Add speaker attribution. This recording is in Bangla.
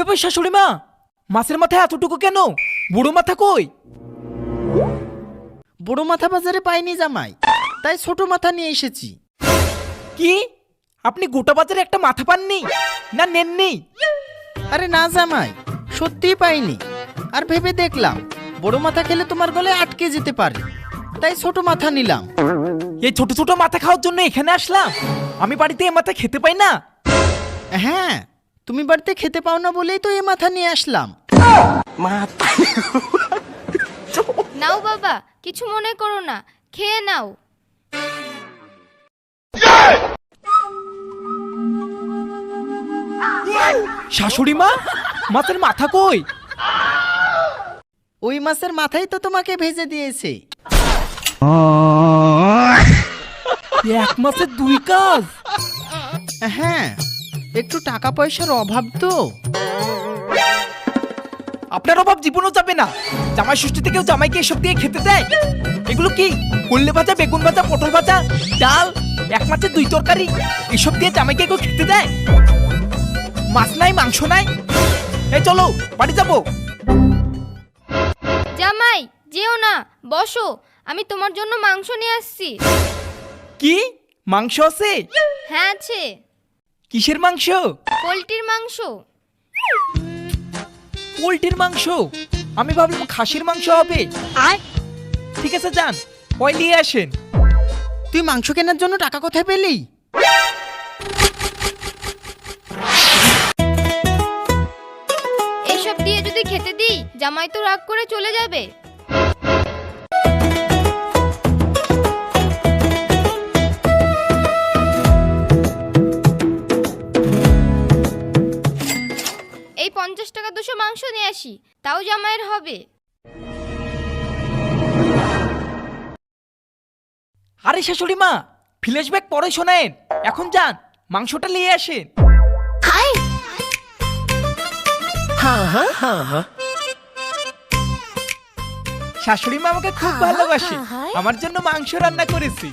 Speaker 1: ব্যাপার শাশুড়ি মা, মাছের মাথায় এতটুকু কেন? বুড়ো মাথা কই?
Speaker 2: বড় মাথা বাজারে পাইনি জামাই, তাই ছোট মাথা নিয়ে এসেছি।
Speaker 1: কি? আপনি গোটা বাজারে একটা মাথা পাননি না নেননি?
Speaker 2: আরে না জামাই, সত্যিই পাইনি। আর ভেবে দেখলাম বড় মাথা খেলে তোমার গলে আটকে যেতে পারে, তাই ছোট মাথা নিলাম।
Speaker 1: এই ছোট ছোট মাথা খাওয়ার জন্য এখানে আসলাম? আমি বাড়িতে এ মাথা খেতে পাই না।
Speaker 2: হ্যাঁ, তুমি বাড়িতে খেতে পাও না বলেই তো এ মাথা নিয়ে আসলাম।
Speaker 3: নাও বাবা, কিছু মনে করো না, খেয়ে নাও।
Speaker 1: শাশুড়ি মা, মাছের মাথা কই?
Speaker 2: ওই মাছের মাথাই তো তোমাকে ভেজে দিয়েছে।
Speaker 1: এক মাছের দুই কাজ?
Speaker 2: হ্যাঁ, একটু টাকা পয়সার অভাব তো।
Speaker 1: আপনার অভাব জীবনও যাবে না। জামাই ষষ্ঠীতে কেউ জামাইকে এসব দিয়ে খেতে দেয়? এগুলো কি? কল্লে ভাজা, বেগুন ভাজা, পটল ভাজা, ডাল, এক মাছের দুই তরকারি, এসব দিয়ে জামাইকে কেউ খেতে দেয়? মাছ নাই, মাংস নাই। এই চলো বাড়ি যাবো।
Speaker 3: জামাই যেও না, বসো, আমি তোমার জন্য মাংস নিয়ে আসছি।
Speaker 1: কি মাংস আছে?
Speaker 3: হ্যাঁ আছে।
Speaker 1: কিসের মাংস?
Speaker 3: পোলট্রির মাংস।
Speaker 1: পোলট্রির মাংস? আমি ভাবলাম খাসির মাংস হবে। ঠিক আছে যান, ওই নিয়ে আসেন।
Speaker 2: তুই মাংস কেনার জন্য টাকা কোথায় পেলি?
Speaker 3: এইসব দিয়ে যদি খেতে দিই, জামাই তো রাগ করে চলে যাবে। এই 50 টাকা 200 মাংস নিয়ে আসি, তাও জামাইয়ের হবে।
Speaker 1: আরে শাশুড়ি মা, ফ্ল্যাশব্যাক পরে শোনেন, এখন যান মাংসটা নিয়ে আসেন। শাশুড়ি মা আমাকে খুব ভালোবাসে, আমার জন্য মাংস রান্না করেছি।